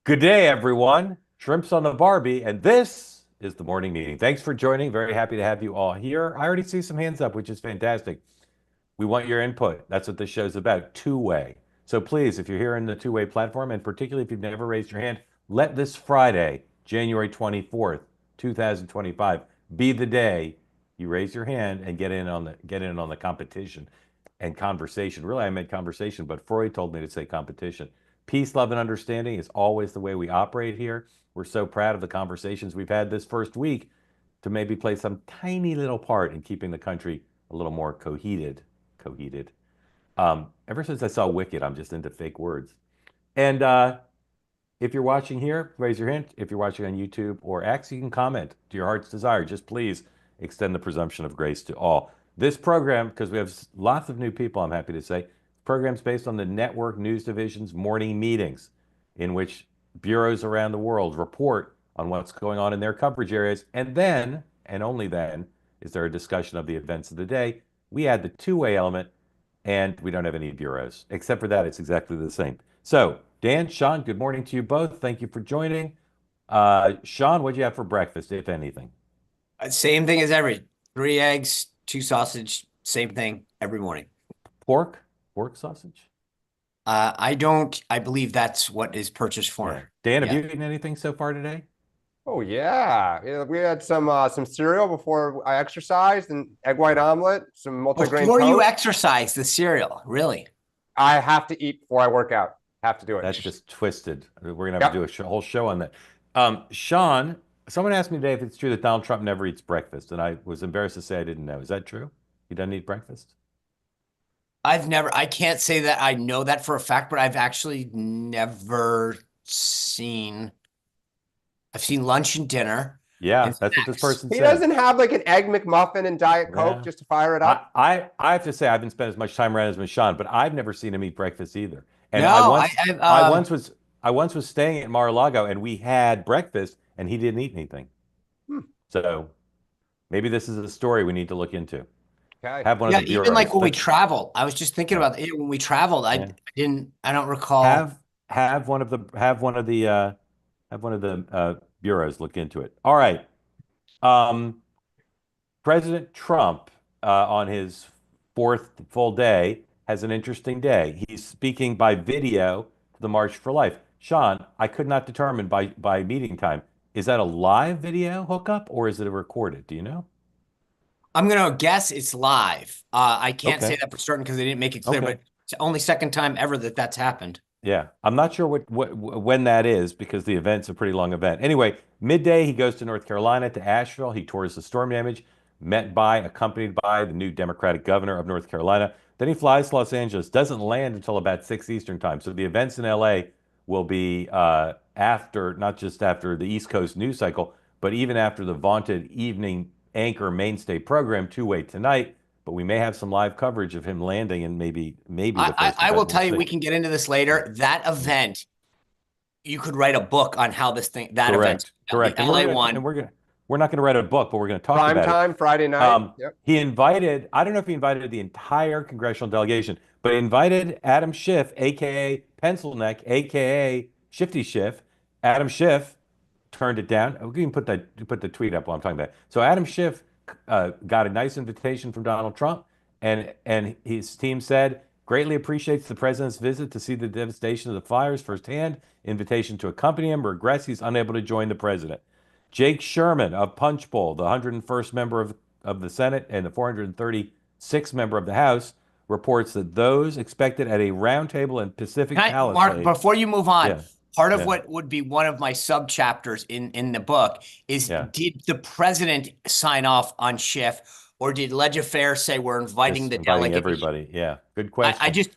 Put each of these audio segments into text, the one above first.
Good day, everyone. Shrimps on the Barbie, and this is the morning meeting. Thanks for joining. Very happy to have you all here. I already see some hands up, which is fantastic. We want your input. That's what this show's about, two-way. So please, if you're here in the two-way platform, and particularly if you've never raised your hand, let this Friday, January 24th, 2025, be the day you raise your hand and get in on the competition and conversation. Really, I meant conversation, but Freud told me to say competition. Peace, love, and understanding is always the way we operate here. We're so proud of the conversations we've had this first week to maybe play some tiny little part in keeping the country a little more coheted. Ever since I saw Wicked, I'm just into fake words. And if you're watching here, raise your hand. If you're watching on YouTube or X, you can comment to your heart's desire. Just please extend the presumption of grace to all. This program, because we have lots of new people, I'm happy to say, program's based on the network news division's morning meetings, in which bureaus around the world report on what's going on in their coverage areas. And then, and only then, is there a discussion of the events of the day. We add the two-way element, and we don't have any bureaus. Except for that, it's exactly the same. So, Dan, Sean, good morning to you both. Thank you for joining. Sean, what'd you have for breakfast, if anything? Same thing as every 3 eggs, 2 sausage, same thing every morning. Pork? Pork sausage? I believe that's what is purchased Yeah. for. Dan, have Yeah. you eaten anything so far today? Oh yeah. Yeah, we had some cereal before I exercised and egg white omelet, some multigrain Before you toast. exercise, the cereal, really? I have to eat before I work out. Have to do it. That's just twisted. We're gonna have to do Yep. a whole show on that. Sean, someone asked me today if it's true that Donald Trump never eats breakfast, and I was embarrassed to say I didn't know. Is that true? He doesn't eat breakfast? I can't say that I know that for a fact, but I've actually never seen, I've seen lunch and dinner Yeah, and that's what this snacks. person He said. doesn't have like an egg McMuffin and Diet Coke Yeah. just to fire it I, up. I have to say I haven't spent as much time around as Sean, but I've never seen him eat breakfast either. And No, I I, once I've, I once was I once was staying at Mar-a-Lago and we had breakfast and he didn't eat anything. Hmm. So maybe this is a story we need to look into. Okay. Have one of yeah, the even like bureaus. when we But traveled, I was just thinking yeah, about it. When we traveled, yeah. I don't recall. Have one of the bureaus look into it. All right. Um, President Trump, on his fourth full day, has an interesting day. He's speaking by video to the March for Life. Sean, I could not determine by meeting time. Is that a live video hookup or is it a recorded? Do you know? I'm gonna guess it's live. I can't say Okay. that for certain because they didn't make it clear, Okay. but it's the only second time ever that that's happened. Yeah, I'm not sure when that is because the event's a pretty long event. Anyway, midday he goes to North Carolina to Asheville. He tours the storm damage, accompanied by the new Democratic governor of North Carolina. Then he flies to Los Angeles, doesn't land until about 6 Eastern time. So the events in LA will be after, not just after the East Coast news cycle, but even after the vaunted evening anchor mainstay program, Two Way Tonight. But we may have some live coverage of him landing and maybe the first I will event. We'll tell you, see. we can get into this later. That event, you could write a book on how that event, Correct, the correct. And LA one. we're not gonna write a book, but we're gonna talk Prime about it. time Friday night. Yep. He invited, I don't know if he invited the entire congressional delegation, but he invited Adam Schiff, aka Pencil Neck, aka Shifty Schiff. Adam Schiff turned it down. We can put the tweet up while I'm talking about it. So Adam Schiff got a nice invitation from Donald Trump, and his team said greatly appreciates the president's visit to see the devastation of the fires firsthand. Invitation to accompany him. Regrets he's unable to join the president. Jake Sherman of Punchbowl, the 101st member of the Senate and the 436th member of the House, reports that those expected at a roundtable in Pacific Mark, Palisades. before you move on, Yeah, part of yeah, what would be one of my sub chapters in the book is, yeah. did the president sign off on Schiff, or did Ledger say we're inviting Just the inviting delegation? everybody. Yeah, good I question. just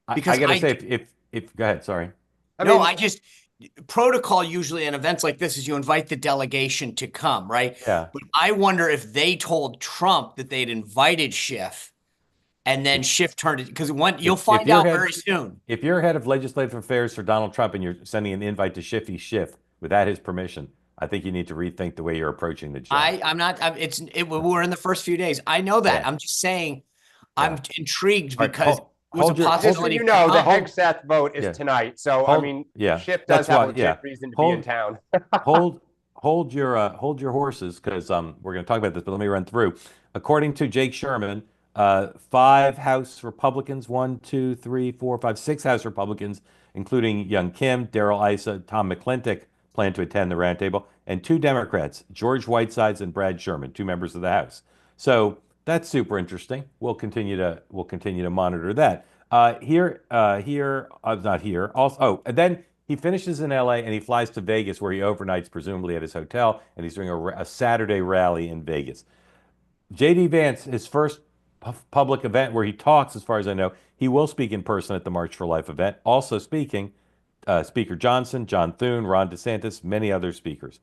I because gotta say, if go ahead, sorry. I no, mean, I just protocol usually in events like this is you invite the delegation to come, right? Yeah. But I wonder if they told Trump that they'd invited Schiff and then If Schiff turned it, because you'll if find you're out head very soon. if you're head of legislative affairs for Donald Trump and you're sending an invite to Shifty Schiff without his permission, I think you need to rethink the way you're approaching the job. I'm not, we're in the first few days. I know that. Yeah, I'm just saying, yeah. I'm intrigued All right, because was a hold your Just so possibility. you know, the Hold- Hegseth vote is Yeah. tonight. So, I hold mean, yeah. Schiff does That's have why legit reason to be in hold town. hold your horses because we're going to talk about this, but let me run through. According to Jake Sherman, five House Republicans, one, two, three, four, five, six House Republicans, including Young Kim, Darrell Issa, Tom McClintock, plan to attend the roundtable, and two Democrats, George Whitesides and Brad Sherman, two members of the House. So that's super interesting. We'll continue to monitor that. Not here. Also, oh, and then he finishes in LA and he flies to Vegas where he overnights, presumably at his hotel, and he's doing a Saturday rally in Vegas. JD Vance, his first public event where he talks, as far as I know, he will speak in person at the March for Life event. Also speaking, Speaker Johnson, John Thune, Ron DeSantis, many other speakers.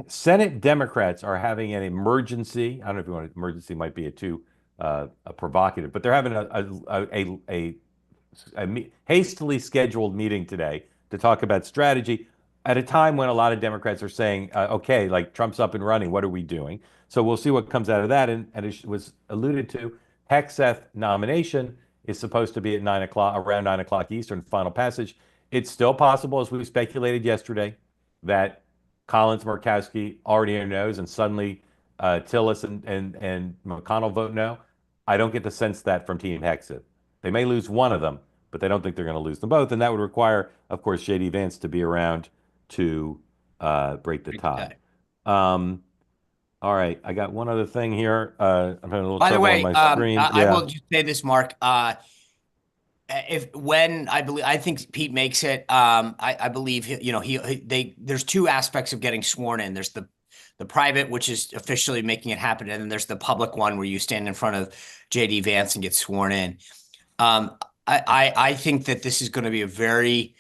Senate Democrats are having an emergency. I don't know if you want emergency might be a provocative, but they're having a hastily scheduled meeting today to talk about strategy at a time when a lot of Democrats are saying, okay, like Trump's up and running, what are we doing? So we'll see what comes out of that. And it was alluded to, Hegseth nomination is supposed to be at 9 o'clock, around 9 o'clock Eastern, final passage. It's still possible, as we speculated yesterday, that Collins Murkowski already knows, and suddenly Tillis and McConnell vote no. I don't get the sense that from Team Hegseth. They may lose one of them, but they don't think they're going to lose them both, and that would require, of course, JD Vance to be around to break the tie. All right, I got one other thing here. I'm having a little By the trouble on way, my screen. I will just say this, Mark. If when I think Pete makes it, I believe there's two aspects of getting sworn in. There's the private, which is officially making it happen, and then there's the public one where you stand in front of JD Vance and get sworn in. I think that this is going to be a very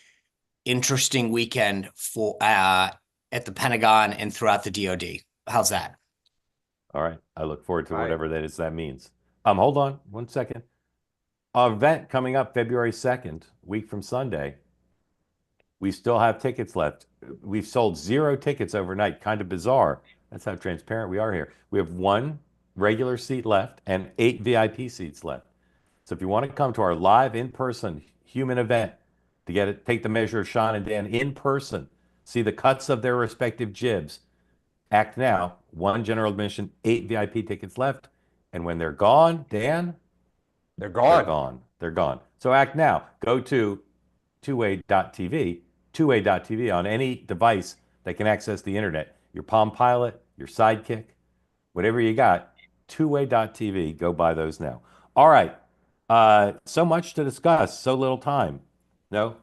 interesting weekend for at the Pentagon and throughout the DoD. How's that? All right, I look forward to Right. whatever that means. Hold on 1 second. Our event coming up February 2nd, week from Sunday. We still have tickets left. We've sold 0 tickets overnight. Kind of bizarre. That's how transparent we are here. We have 1 regular seat left and 8 VIP seats left. So if you want to come to our live in-person human event to take the measure of Sean and Dan in person, see the cuts of their respective jibs, act now. 1 general admission, 8 VIP tickets left. And when they're gone, Dan, They're gone. they're gone. They're gone. So act now. Go to two-way.tv, two-way.tv on any device that can access the internet. Your Palm Pilot, your Sidekick, whatever you got, two-way.tv. Go buy those now. All right. So much to discuss, so little time. No?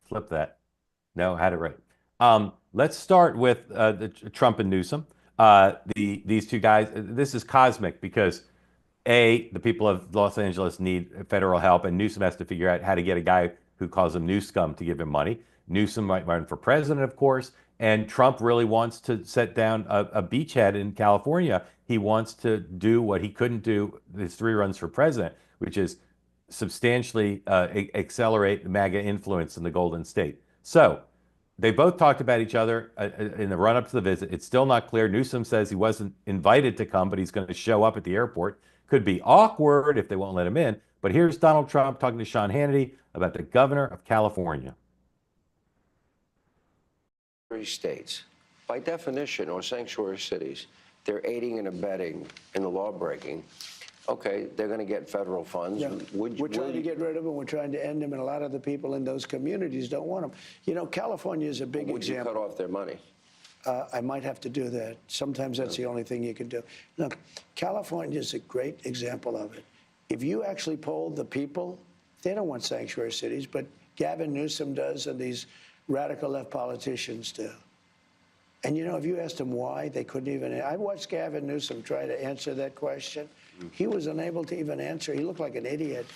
Flip that. No, had it right. Let's start with Trump and Newsom. These two guys. This is cosmic because the people of Los Angeles need federal help, and Newsom has to figure out how to get a guy who calls him New Scum to give him money. Newsom might run for president, of course, and Trump really wants to set down a beachhead in California. He wants to do what he couldn't do his 3 runs for president, which is substantially accelerate MAGA influence in the Golden State. So they both talked about each other in the run-up to the visit. It's still not clear. Newsom says he wasn't invited to come, but he's going to show up at the airport. Could be awkward if they won't let him in. But here's Donald Trump talking to Sean Hannity about the governor of California. States, by definition, are sanctuary cities. They're aiding and abetting in the law breaking. Okay, they're going to get federal funds. Yeah. We're trying to get rid of them. We're trying to end them, and a lot of the people in those communities don't want them. You know, California is a big example. Would you cut off their money? I might have to do that. Sometimes that's the only thing you can do. Look, California is a great example of it. If you actually polled the people, they don't want sanctuary cities, but Gavin Newsom does, and these radical left politicians do. And you know, if you asked them why, they couldn't even. I watched Gavin Newsom try to answer that question. He was unable to even answer. He looked like an idiot.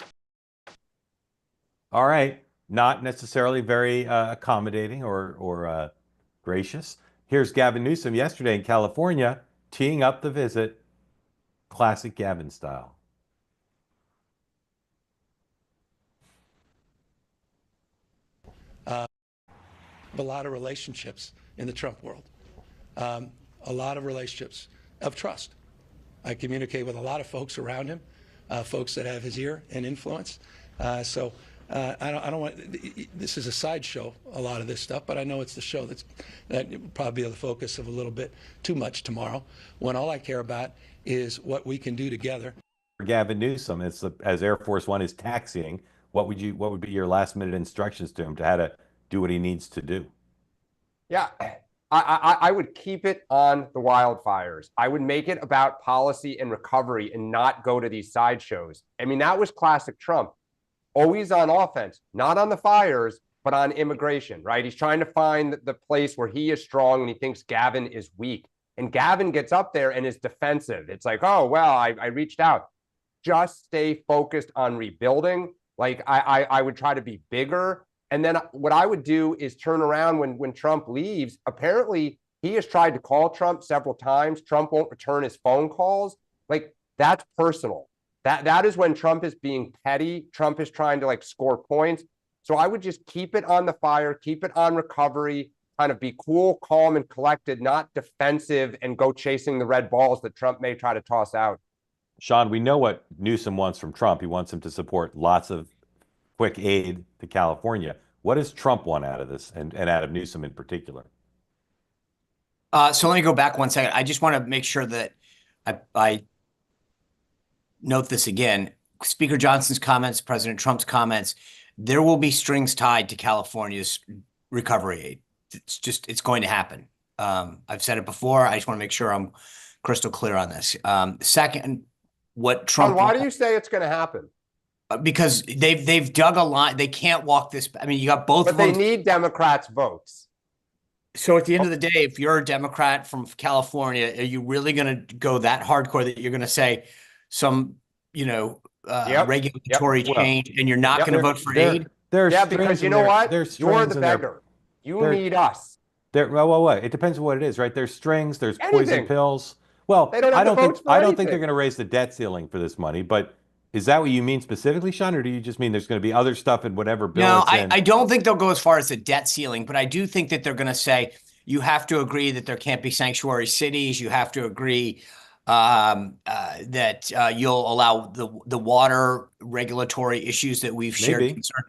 All right, not necessarily very accommodating or gracious. Here's Gavin Newsom yesterday in California teeing up the visit, classic Gavin style. A lot of relationships in the Trump world, a lot of relationships of trust. I communicate with a lot of folks around him folks that have his ear and influence. I don't want. This is a sideshow, a lot of this stuff, but I know it's the show that will probably be the focus of a little bit too much tomorrow. When all I care about is what we can do together. Gavin Newsom, as Air Force One is taxiing, what would be your last minute instructions to him to how to do what he needs to do? Yeah, I would keep it on the wildfires. I would make it about policy and recovery and not go to these sideshows. I mean, that was classic Trump. Always on offense, not on the fires, but on immigration, right? He's trying to find the place where he is strong and he thinks Gavin is weak. And Gavin gets up there and is defensive. It's like, oh, well, I reached out. Just stay focused on rebuilding. Like I would try to be bigger. And then what I would do is turn around when Trump leaves. Apparently, he has tried to call Trump several times. Trump won't return his phone calls. Like, that's personal. That is when Trump is being petty. Trump is trying to like score points. So I would just keep it on the fire, keep it on recovery, kind of be cool, calm, and collected, not defensive and go chasing the red balls that Trump may try to toss out. Sean, we know what Newsom wants from Trump. He wants him to support lots of quick aid to California. What does Trump want out of this, and out of Newsom in particular? So let me go back 1 second. I just want to make sure that I note this again. Speaker Johnson's comments, President Trump's comments, there will be strings tied to California's recovery aid. It's going to happen. I've said it before. I just want to make sure I'm crystal clear on this. Second, what Trump... Why do you say it's going to happen? Because they've dug a line. They can't walk this. I mean, you got both. But they need Democrats' votes. So at the end of the day, if you're a Democrat from California, are you really going to go that hardcore that you're going to say some, regulatory change, and you're not going to vote for aid? Because you know what? You're the beggar. You need us. Well, it depends on what it is, right? There's strings, there's poison pills. Well, I don't think they're going to raise the debt ceiling for this money, but is that what you mean specifically, Sean, or do you just mean there's going to be other stuff in whatever bill? No, I don't think they'll go as far as the debt ceiling, but I do think that they're going to say you have to agree that there can't be sanctuary cities. You have to agree that you'll allow the water regulatory issues that we've shared concern.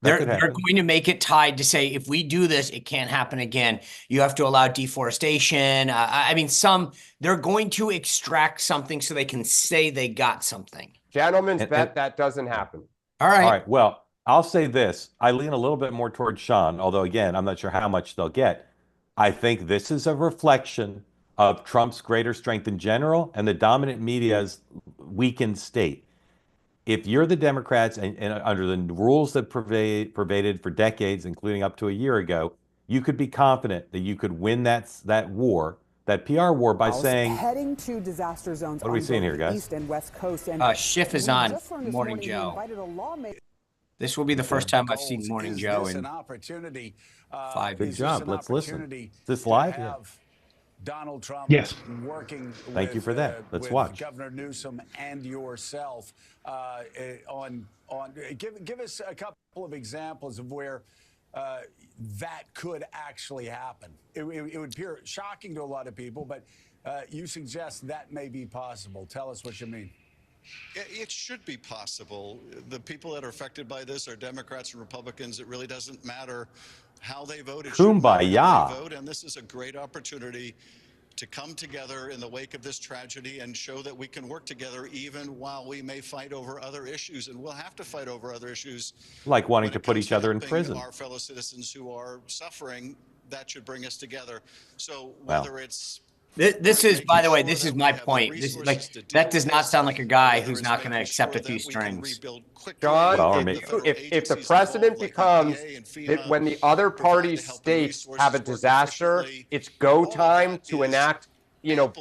They're going to make it tied to say, if we do this, it can't happen again. You have to allow deforestation. They're going to extract something so they can say they got something. Gentlemen's bet that doesn't happen. All right. All right. Well, I'll say this. I lean a little bit more towards Sean, although, again, I'm not sure how much they'll get. I think this is a reflection of Trump's greater strength in general and the dominant media's weakened state. If you're the Democrats and under the rules that pervaded for decades, including up to a year ago, you could be confident that you could win that war, that PR war, by saying, heading to disaster zones. What are we seeing here, guys? East and West Coast. And Schiff is on Morning Joe. This will be the first time I've seen Morning Joe in 5 Good years. job. Let's listen. Is this live? Yeah. Donald Trump working Thank you for that. Let's watch. Governor Newsom and yourself give us a couple of examples of where that could actually happen. It would appear shocking to a lot of people, but you suggest that may be possible. Tell us what you mean. It should be possible. The people that are affected by this are Democrats and Republicans. It really doesn't matter how they vote. It should matter how they vote, and this is a great opportunity to come together in the wake of this tragedy and show that we can work together even while we may fight over other issues, and we'll have to fight over other issues. Like wanting to put each other in prison. Our fellow citizens who are suffering, that should bring us together. So whether it's... This is, by the way, this is my point. This is that does not sound like a guy who's not going to accept a few strings. John, if the precedent becomes that when the other party's states have a disaster, it's go time to enact,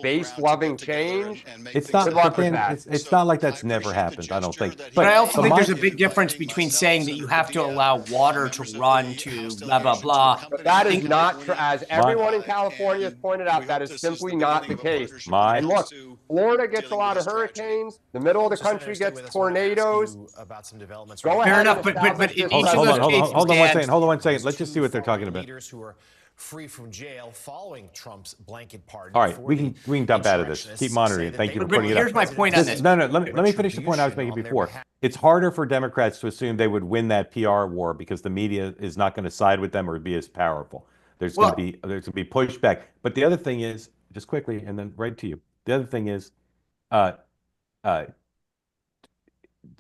base-loving change. It's not like that's never happened, I don't think. But I also think there's a big difference between saying that you have to allow water to run to blah, blah, blah. But that is not true. As everyone in California has pointed out, that is simply not the case. And look, Florida gets a lot of hurricanes. The middle of the country gets tornadoes. Go ahead. Fair enough, but in each of those cases, hold on one second. Let's just see what they're talking about. free from jail following Trump's blanket pardon. All right, we can dump out of this. Keep monitoring it. Thank you for putting it up. Here's my point on this. No, let me finish the point I was making before. It's harder for Democrats to assume they would win that PR war because the media is not going to side with them or be as powerful. There's going to be pushback. But the other thing is, just quickly, and then right to you. The other thing is, the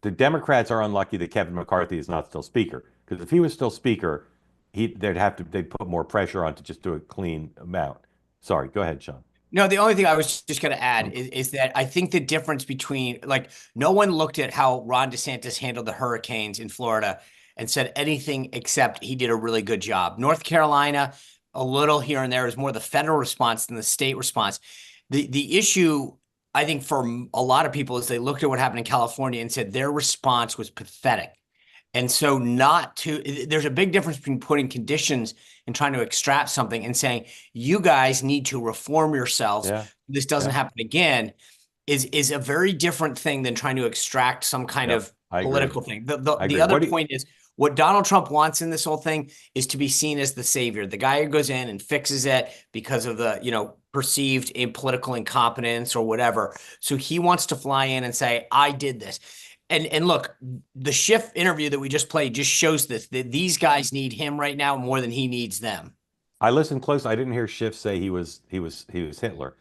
Democrats are unlucky that Kevin McCarthy is not still Speaker, because if he was still Speaker, they'd put more pressure on to just do a clean amount. Sorry, go ahead, Sean. No, the only thing I was just going to add is that I think the difference between, like, no one looked at how Ron DeSantis handled the hurricanes in Florida and said anything except he did a really good job. North Carolina, a little here and there, is more the federal response than the state response. The issue, I think, for a lot of people is they looked at what happened in California and said their response was pathetic. And so there's a big difference between putting conditions and trying to extract something and saying, you guys need to reform yourselves. Yeah. This doesn't happen again, is a very different thing than trying to extract some kind of political thing. The other point is, what Donald Trump wants in this whole thing is to be seen as the savior, the guy who goes in and fixes it because of the, perceived political incompetence or whatever. So he wants to fly in and say, I did this. And look, the Schiff interview that we just played just shows this, that these guys need him right now more than he needs them. I listened close. I didn't hear Schiff say he was Hitler.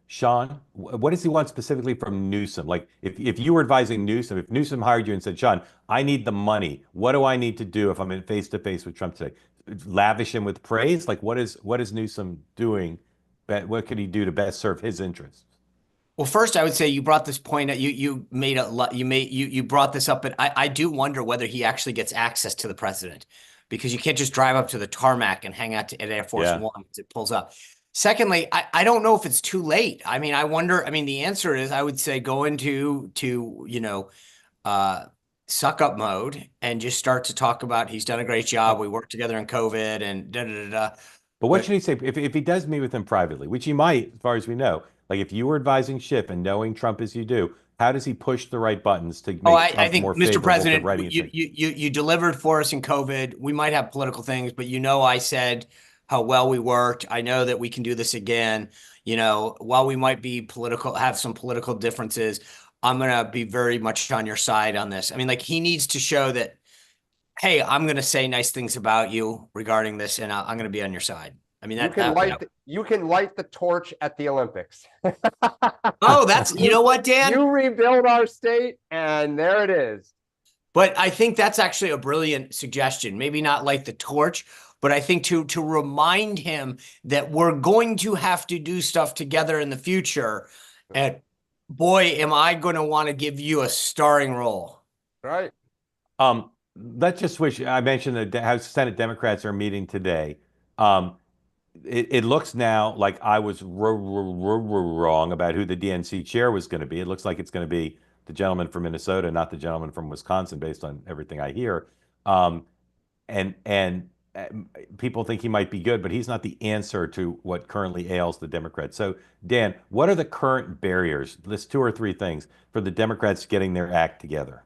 Sean, what does he want specifically from Newsom? Like, if you were advising Newsom, if Newsom hired you and said, Sean, I need the money, what do I need to do if I'm in face-to-face with Trump today? Lavish him with praise? Like, what is Newsom doing? What could he do to best serve his interests? Well, first, I would say you brought this point. You brought this up, and I do wonder whether he actually gets access to the president, because you can't just drive up to the tarmac and hang out at Air Force One as it pulls up. Secondly, I don't know if it's too late. I mean, I wonder. I mean, the answer is, I would say go into suck up mode and just start to talk about he's done a great job. We worked together in COVID and da da da. But what should he say if he does meet with him privately, which he might, as far as we know? Like, if you were advising Schiff and knowing Trump as you do, how does he push the right buttons to make I think, more Mr. President, you you delivered for us in COVID. We might have political things, but I said how well we worked. I know that we can do this again. While we might be have some political differences, I'm going to be very much on your side on this. I mean, like, he needs to show that, hey, I'm going to say nice things about you regarding this, and I'm going to be on your side. I mean, you can light the torch at the Olympics. Oh, that's, you know what, Dan? You rebuild our state, and there it is. But I think that's actually a brilliant suggestion. Maybe not light the torch, but I think to remind him that we're going to have to do stuff together in the future. And boy, am I going to want to give you a starring role. Right. Let's just switch. I mentioned that House Senate Democrats are meeting today. It looks now like I was wrong about who the DNC chair was going to be. It looks like it's going to be the gentleman from Minnesota, not the gentleman from Wisconsin, based on everything I hear. And people think he might be good, but he's not the answer to what currently ails the Democrats. So, Dan, what are the current barriers? List 2 or 3 things for the Democrats getting their act together.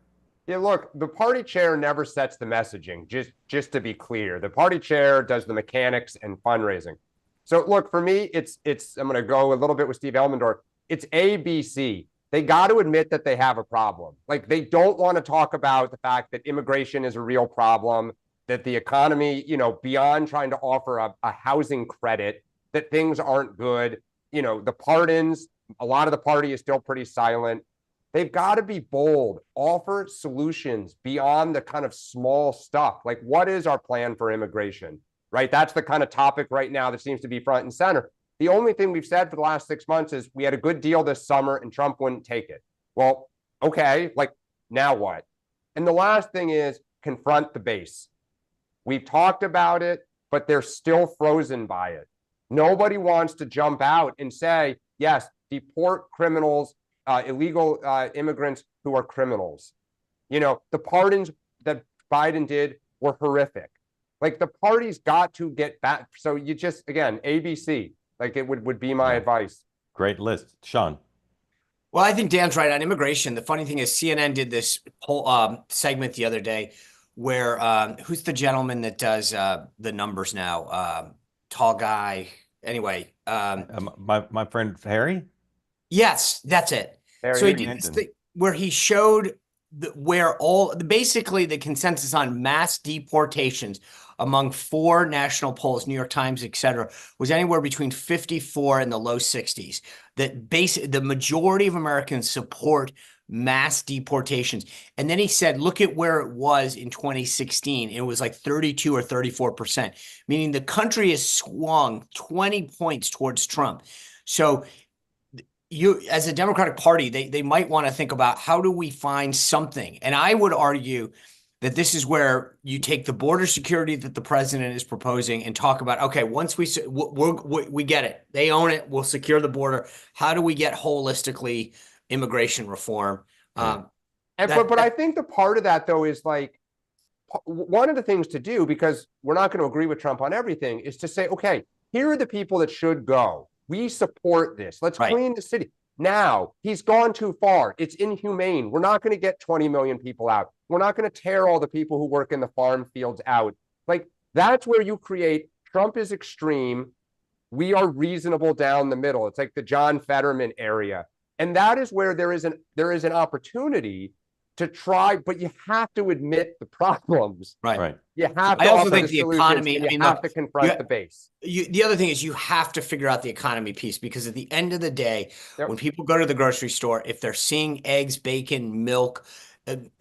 Yeah, look, the party chair never sets the messaging, just to be clear. The party chair does the mechanics and fundraising. So look, for me, it's I'm going to go a little bit with Steve Elmendorf. It's ABC. They got to admit that they have a problem. Like, they don't want to talk about the fact that immigration is a real problem, that the economy, beyond trying to offer a housing credit, that things aren't good. The pardons, a lot of the party is still pretty silent. They've got to be bold, offer solutions beyond the kind of small stuff. Like, what is our plan for immigration, right? That's the kind of topic right now that seems to be front and center. The only thing we've said for the last 6 months is we had a good deal this summer and Trump wouldn't take it. Well, okay, like, now what? And the last thing is confront the base. We've talked about it, but they're still frozen by it. Nobody wants to jump out and say, yes, deport criminals, illegal immigrants who are criminals. The pardons that Biden did were horrific. Like, the party's got to get back. So you just, again, ABC, like, it would be my advice. Great list. Sean. Well, I think Dan's right on immigration. The funny thing is CNN did this whole segment the other day where who's the gentleman that does the numbers now? tall guy. Anyway, my friend Harry. yes, that's it. Harry So he Higgins. did this thing where he showed where basically the consensus on mass deportations among four national polls, New York Times, et cetera, was anywhere between 54 and the low 60s. That the majority of Americans support mass deportations. And then he said, look at where it was in 2016. It was like 32 or 34%, meaning the country has swung 20 points towards Trump. So you, as a Democratic Party, they might want to think about how do we find something. And I would argue that this is where you take the border security that the president is proposing and talk about, okay, once we get it, they own it, we'll secure the border. How do we get holistically immigration reform? But I think the part of that, though, is like one of the things to do, because we're not going to agree with Trump on everything, is to say, okay, here are the people that should go. We support this. Let's clean the city. Now, he's gone too far. It's inhumane. We're not going to get 20 million people out. We're not going to tear all the people who work in the farm fields out. Like, that's where you create Trump is extreme. We are reasonable down the middle. It's like the John Fetterman area. And that is where there is an opportunity to try, but you have to admit the problems. Right. You have to I also offer think the the economy, solutions, and I mean, you have look, to confront the base. The other thing is you have to figure out the economy piece, because at the end of the day, when people go to the grocery store, if they're seeing eggs, bacon, milk,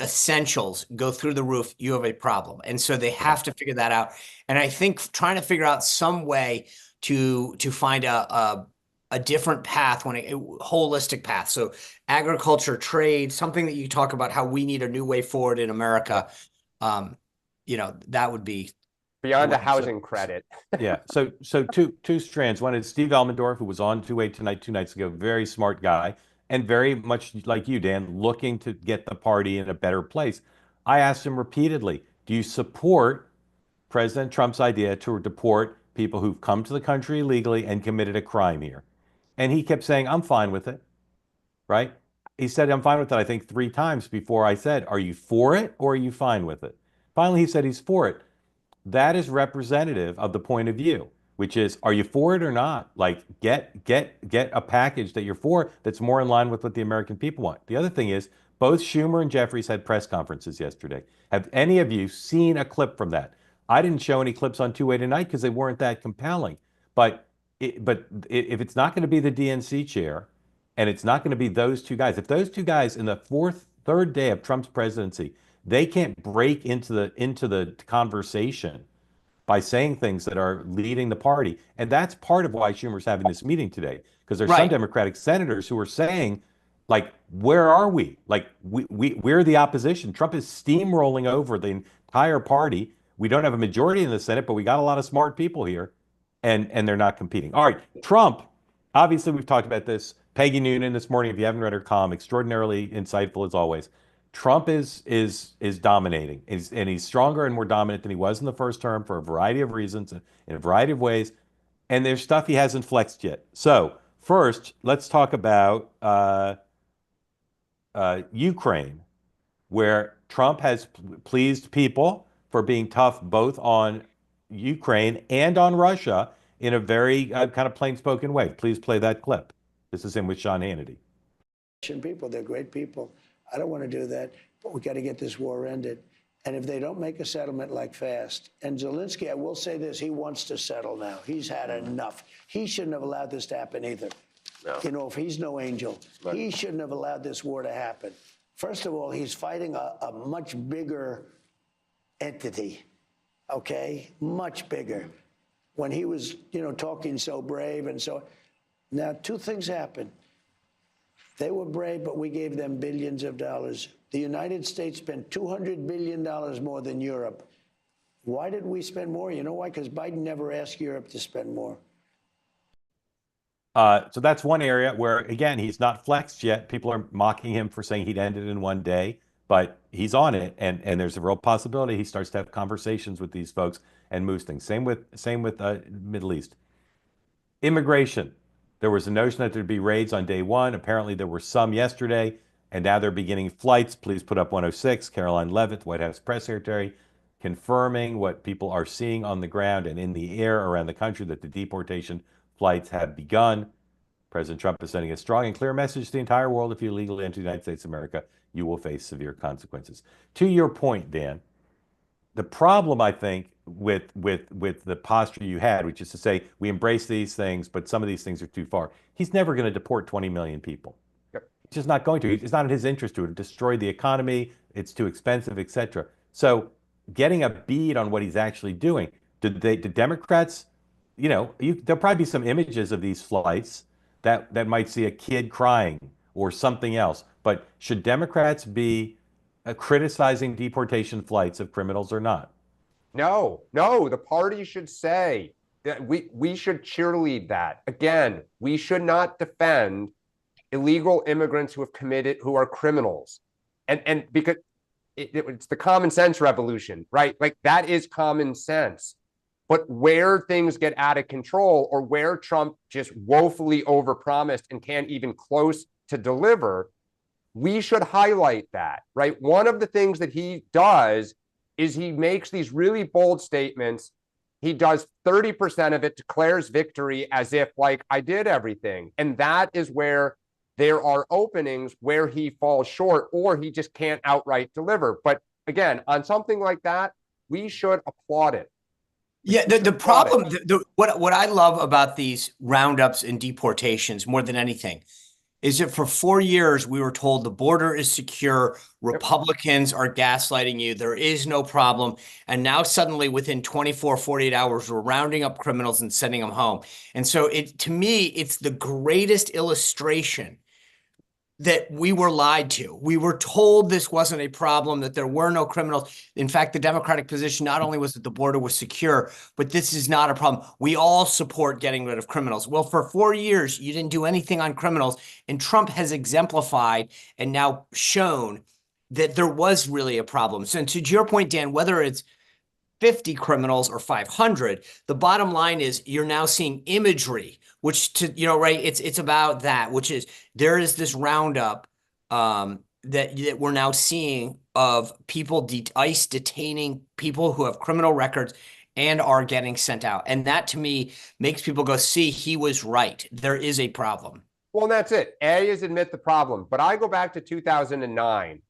essentials go through the roof, you have a problem. And so they have to figure that out. And I think trying to figure out some way to find a different path, a holistic path. So agriculture, trade, something that you talk about how we need a new way forward in America. That would be beyond the housing credit. Yeah. So two strands. One is Steve Elmendorf, who was on 2-8 tonight 2 nights ago. Very smart guy, and very much like you, Dan, looking to get the party in a better place. I asked him repeatedly, do you support President Trump's idea to deport people who've come to the country illegally and committed a crime here? And he kept saying, I'm fine with it. Right? He said, I'm fine with it, I think 3 times before I said, are you for it or are you fine with it? Finally, he said he's for it. That is representative of the point of view, which is, are you for it or not? Like, get a package that you're for that's more in line with what the American people want. The other thing is, both Schumer and Jeffries had press conferences yesterday. Have any of you seen a clip from that? I didn't show any clips on 2-8 tonight because they weren't that compelling. But if it's not going to be the DNC chair, and it's not going to be those two guys, if those two guys in the third day of Trump's presidency, they can't break into the conversation by saying things that are leading the party. And that's part of why Schumer's having this meeting today, because there's some Democratic senators who are saying, like, where are we? Like, we're the opposition. Trump is steamrolling over the entire party. We don't have a majority in the Senate, but we got a lot of smart people here, and they're not competing. All right, Trump, obviously we've talked about this. Peggy Noonan this morning, if you haven't read her column, extraordinarily insightful as always. Trump is dominating, and he's stronger and more dominant than he was in the first term for a variety of reasons, in a variety of ways. And there's stuff he hasn't flexed yet. So first, let's talk about Ukraine, where Trump has pleased people for being tough both on Ukraine and on Russia in a very kind of plain-spoken way. Please play that clip. This is him with Sean Hannity. People, they're great people. I don't want to do that, but we got to get this war ended. And if they don't make a settlement like fast, and Zelensky, I will say this, he wants to settle now. He's had enough. He shouldn't have allowed this to happen either. No. You know, if he's no angel, he shouldn't have allowed this war to happen. First of all, he's fighting a much bigger entity, okay? Much bigger. When he was, talking so brave and so. Now, 2 things happened. They were brave, but we gave them billions of dollars. The United States spent $200 billion more than Europe. Why did we spend more? You know why? Because Biden never asked Europe to spend more. So that's one area where, again, he's not flexed yet. People are mocking him for saying he'd end it in one day, but he's on it, and there's a real possibility he starts to have conversations with these folks and moves things. Same with Middle East. Immigration. There was a notion that there'd be raids on day one. Apparently there were some yesterday, and now they're beginning flights. Please put up 106. Caroline Leavitt, White House press secretary, confirming what people are seeing on the ground and in the air around the country, that the deportation flights have begun. President Trump is sending a strong and clear message to the entire world. If you illegally enter the United States of America, you will face severe consequences. To your point, Dan, the problem, I think, with the posture you had, which is to say we embrace these things, but some of these things are too far. He's never going to deport 20 million people. Yep. He's just not going to. It's not in his interest to. It would destroy the economy. It's too expensive, etc. So getting a bead on what he's actually doing. Did Democrats, there'll probably be some images of these flights that might see a kid crying or something else. But should Democrats be criticizing deportation flights of criminals or not? No, the party should say that we should cheerlead that. Again, we should not defend illegal immigrants who are criminals. And because it's the common sense revolution, right? Like that is common sense. But where things get out of control, or where Trump just woefully overpromised and can't even close to deliver, we should highlight that, right? One of the things that he does is he makes these really bold statements. He does 30% of it, declares victory as if, like, I did everything. And that is where there are openings where he falls short, or he just can't outright deliver. But again, on something like that, we should applaud it. Yeah, the problem, what I love about these roundups and deportations more than anything is that for 4 years we were told the border is secure, Republicans are gaslighting you, there is no problem. And now suddenly within 24, 48 hours, we're rounding up criminals and sending them home. And so to me, it's the greatest illustration that we were lied to. We were told this wasn't a problem, that there were no criminals. In fact, the Democratic position not only was that the border was secure, but this is not a problem. We all support getting rid of criminals. Well, for 4 years, you didn't do anything on criminals, and Trump has exemplified and now shown that there was really a problem. So to your point, Dan, whether it's 50 criminals or 500, the bottom line is you're now seeing imagery, which right, it's about that, which is there is this roundup that we're now seeing of people, ICE detaining people who have criminal records and are getting sent out. And that to me makes people go, see, he was right. There is a problem. Well, that's it. A is admit the problem. But I go back to 2009.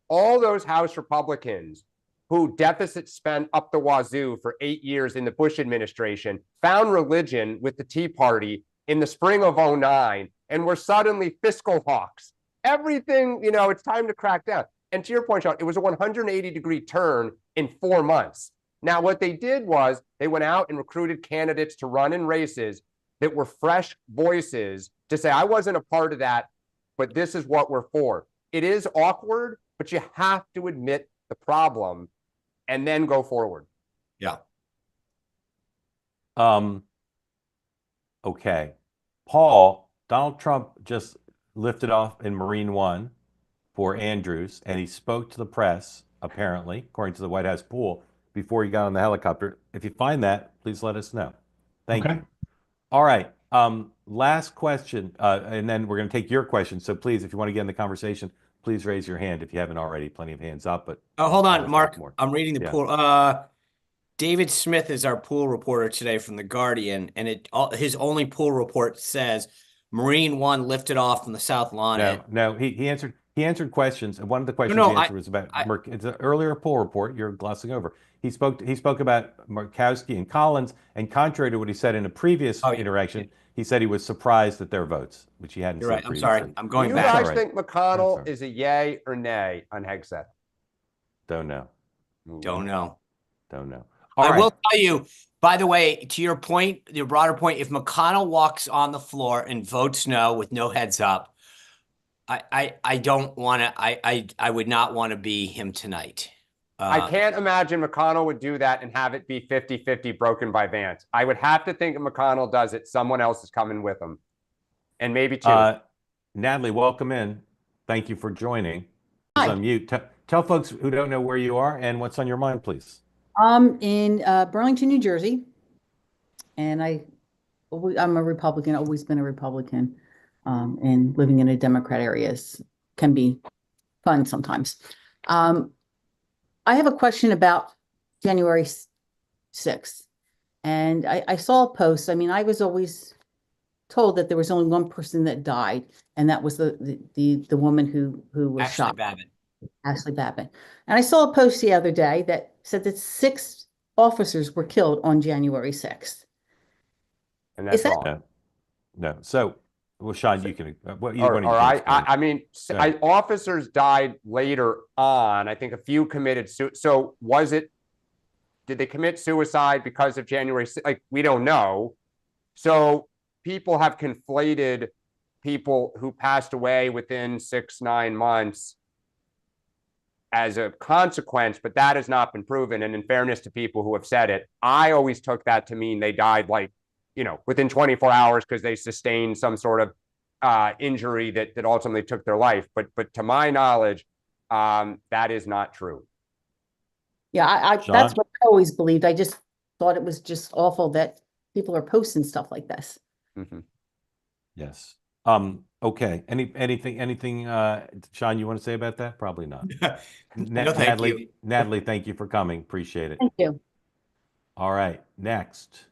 All those House Republicans who deficit spent up the wazoo for 8 years in the Bush administration, found religion with the Tea Party in the spring of 2009, and were suddenly fiscal hawks. Everything, it's time to crack down. And to your point, Sean, it was a 180-degree turn in 4 months. Now, what they did was they went out and recruited candidates to run in races that were fresh voices to say, I wasn't a part of that, but this is what we're for. It is awkward, but you have to admit the problem and then go forward. Yeah. Okay. Paul, Donald Trump just lifted off in Marine One for Andrews, and he spoke to the press, apparently, according to the White House pool, before he got on the helicopter. If you find that, please let us know. Thank you. All right. Last question, and then we're going to take your question. So please, if you want to get in the conversation, please raise your hand if you haven't already. Plenty of hands up. But hold on, Mark. I'm reading the pool. David Smith is our pool reporter today from The Guardian, and his only pool report says Marine One lifted off from the South Lawn. No, he answered questions, and one of the questions he answered was about it's an earlier poll report you're glossing over. He spoke about Murkowski and Collins, and contrary to what he said in a previous interaction, he said he was surprised at their votes, which he hadn't said previously. I'm sorry. I'm going back. You guys think McConnell is a yay or nay on Hegseth? Don't know. Don't know. I will tell you, by the way, to your point, your broader point, if McConnell walks on the floor and votes no with no heads up, I don't want to, I would not want to be him tonight. I can't imagine McConnell would do that and have it be 50-50 broken by Vance. I would have to think if McConnell does it, someone else is coming with him. And maybe two. Natalie, welcome in. Thank you for joining. Hi. On mute. Tell folks who don't know where you are and what's on your mind, please. I'm in Burlington, New Jersey, and I'm a Republican, always been a Republican, and living in a Democrat area can be fun sometimes. I have a question about January 6th. And I saw a post. I mean, I was always told that there was only one person that died, and that was the woman who was Ashley shot. Babbitt. Ashley Babbitt. And I saw a post the other day that said that 6 officers were killed on January 6th. And that's Is that wrong. No, no. So, well, Sean, you can. What you Or, want or to I mean, Go ahead. officers died later on. I think a few committed so did they commit suicide because of January 6th? Like, we don't know. So people have conflated people who passed away within 6-9 months as a consequence, but that has not been proven. And in fairness to people who have said it, I always took that to mean they died within 24 hours because they sustained some sort of injury that ultimately took their life. But to my knowledge, that is not true. Yeah, that's what I always believed. I just thought it was just awful that people are posting stuff like this. Mm-hmm. Yes. Okay. Anything, Sean, you want to say about that? Probably not. No, thank you. Natalie, thank you for coming. Appreciate it. Thank you. All right. Next.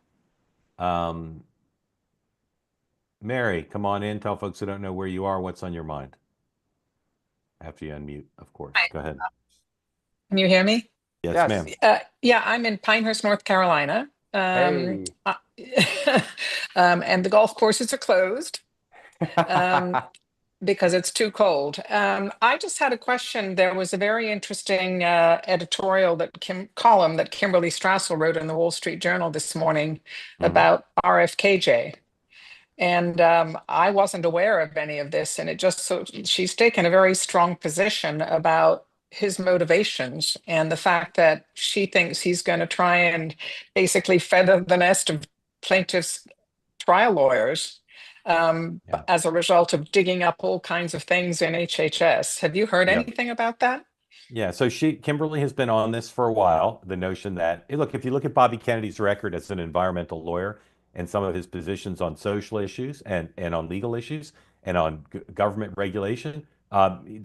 Mary, come on in. Tell folks who don't know where you are, what's on your mind. After you unmute, of course. Hi. Go ahead. Can you hear me? Yes, ma'am. Yeah, I'm in Pinehurst, North Carolina. Hey. And the golf courses are closed because it's too cold. I just had a question. There was a very interesting editorial column that Kimberly Strassel wrote in the Wall Street Journal this morning about RFKJ. And I wasn't aware of any of this. And she's taken a very strong position about his motivations and the fact that she thinks he's going to try and basically feather the nest of plaintiffs' trial lawyers as a result of digging up all kinds of things in HHS. Have you heard anything about that? Yeah, so Kimberly has been on this for a while. The notion that, look, if you look at Bobby Kennedy's record as an environmental lawyer and some of his positions on social issues and on legal issues and on government regulation,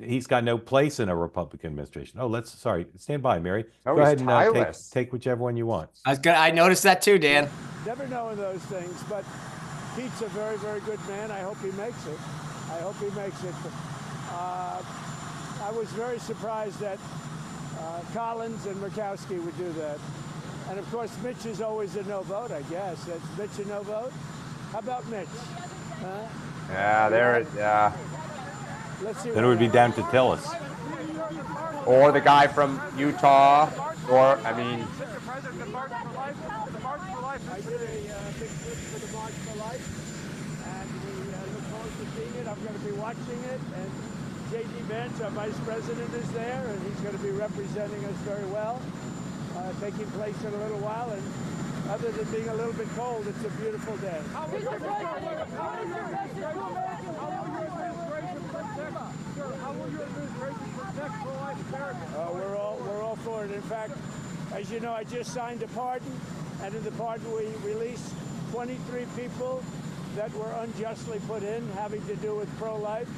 he's got no place in a Republican administration. Oh, stand by, Mary. Go ahead and take whichever one you want. I noticed that too, Dan. Never know those things, but Pete's a very, very good man. I hope he makes it. I was very surprised that Collins and Murkowski would do that. And of course, Mitch is always a no vote, I guess. That's Mitch a no vote? How about Mitch? Yeah, Let's see. Then it would be down to Tillis. Or the guy from Utah, or, I mean. I did a big clip for the March for Life, and we look forward to seeing it. I'm going to be watching it, and J.D. Vance, our vice president, is there, and he's going to be representing us very well. Taking place in a little while, and other than being a little bit cold, it's a beautiful day. We're all for it. In fact, as you know, I just signed a pardon, and in the pardon we released 23 people that were unjustly put in, having to do with pro-life.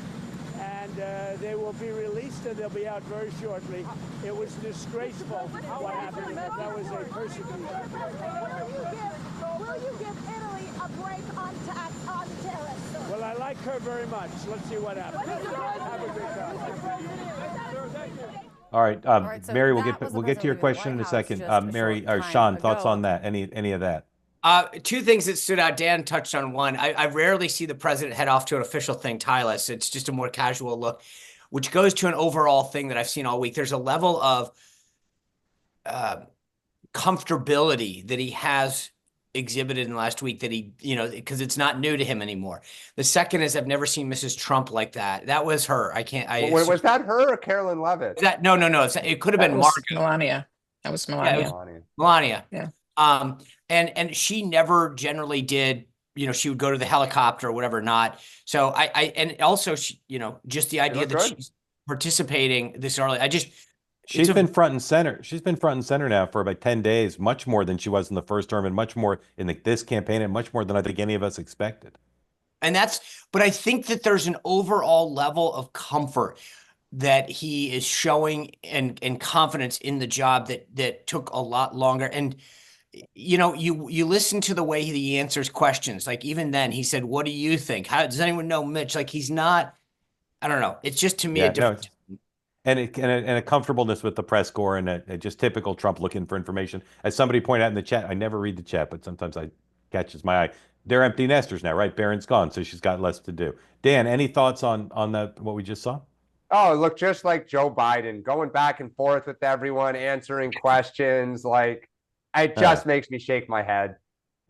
And they will be released, and they'll be out very shortly. It was disgraceful what happened. That was a persecution. Will you give Italy a break on terrorists? Well, I like her very much. Let's see what happens. Have a good time. All right, So Mary, we'll get to your question in a second. Mary or Sean, thoughts on that? Any of that? Two things that stood out. Dan touched on one. I rarely see the president head off to an official thing, Tyler. It's just a more casual look, which goes to an overall thing that I've seen all week. There's a level of comfortability that he has exhibited in the last week that he, because it's not new to him anymore. The second is I've never seen Mrs. Trump like that. That was her. Was that her or Carolyn Levitt? No. It could have been Margaret. Melania. That was Melania. Yeah, Melania. Yeah. And she never generally did, she would go to the helicopter or whatever, not. So and also, just the idea that she's participating this early, she's been front and center. She's been front and center now for about 10 days, much more than she was in the first term and much more in this campaign and much more than I think any of us expected. But I think that there's an overall level of comfort. that he is showing and confidence in the job that took a lot longer. And you listen to the way he answers questions. Like even then he said, "What do you think? How does anyone know Mitch?" Like he's not, I don't know. It's just to me a different. And a comfortableness with the press corps and a just typical Trump looking for information. As somebody pointed out in the chat, I never read the chat, but sometimes I catches my eye. They're empty nesters now, right? Barron's gone, so she's got less to do. Dan, any thoughts on what we just saw? Oh, look, just like Joe Biden, going back and forth with everyone, answering questions. Like, it just makes me shake my head.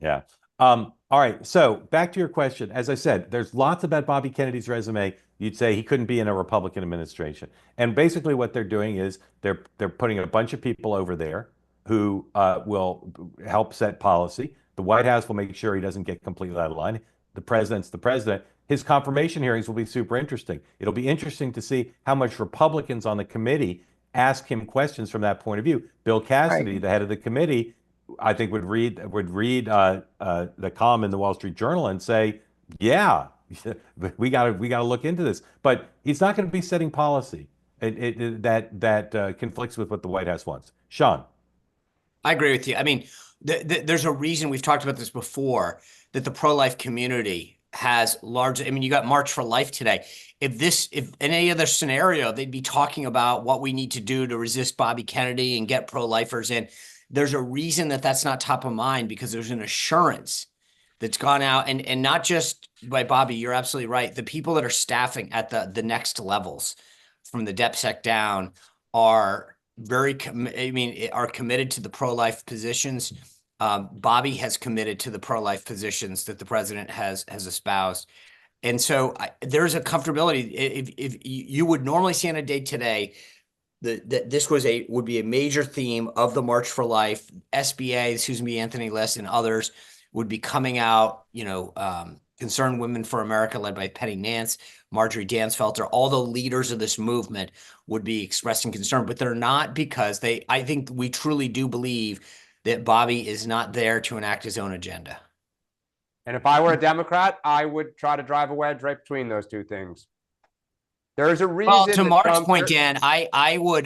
Yeah. All right. So back to your question. As I said, there's lots about Bobby Kennedy's resume. You'd say he couldn't be in a Republican administration. And basically what they're doing is they're putting a bunch of people over there who will help set policy. The White House will make sure he doesn't get completely out of line. The president's the president. His confirmation hearings will be super interesting. It'll be interesting to see how much Republicans on the committee ask him questions from that point of view. Bill Cassidy, the head of the committee, I think would read the column in the Wall Street Journal and say, "Yeah, we got to look into this." But he's not going to be setting policy that conflicts with what the White House wants. Sean, I agree with you. I mean, there's a reason we've talked about this before that the pro-life community has large. I mean, you got March for Life today. If in any other scenario, they'd be talking about what we need to do to resist Bobby Kennedy and get pro-lifers in. There's a reason that that's not top of mind because there's an assurance that's gone out and not just by Bobby. You're absolutely right. The people that are staffing at the next levels from the DepSec down are are committed to the pro-life positions. Bobby has committed to the pro-life positions that the president has espoused. And so there's a comfortability. If you would normally see on a day today, that this would be a major theme of the March for Life. SBA, Susan B. Anthony List, and others would be coming out. Concerned Women for America, led by Penny Nance, Marjorie Dansfelter, all the leaders of this movement would be expressing concern, but they're not because I think we truly do believe that Bobby is not there to enact his own agenda. And if I were a Democrat, I would try to drive a wedge right between those two things. There's a reason. Well, to Mark's point, Dan, if I were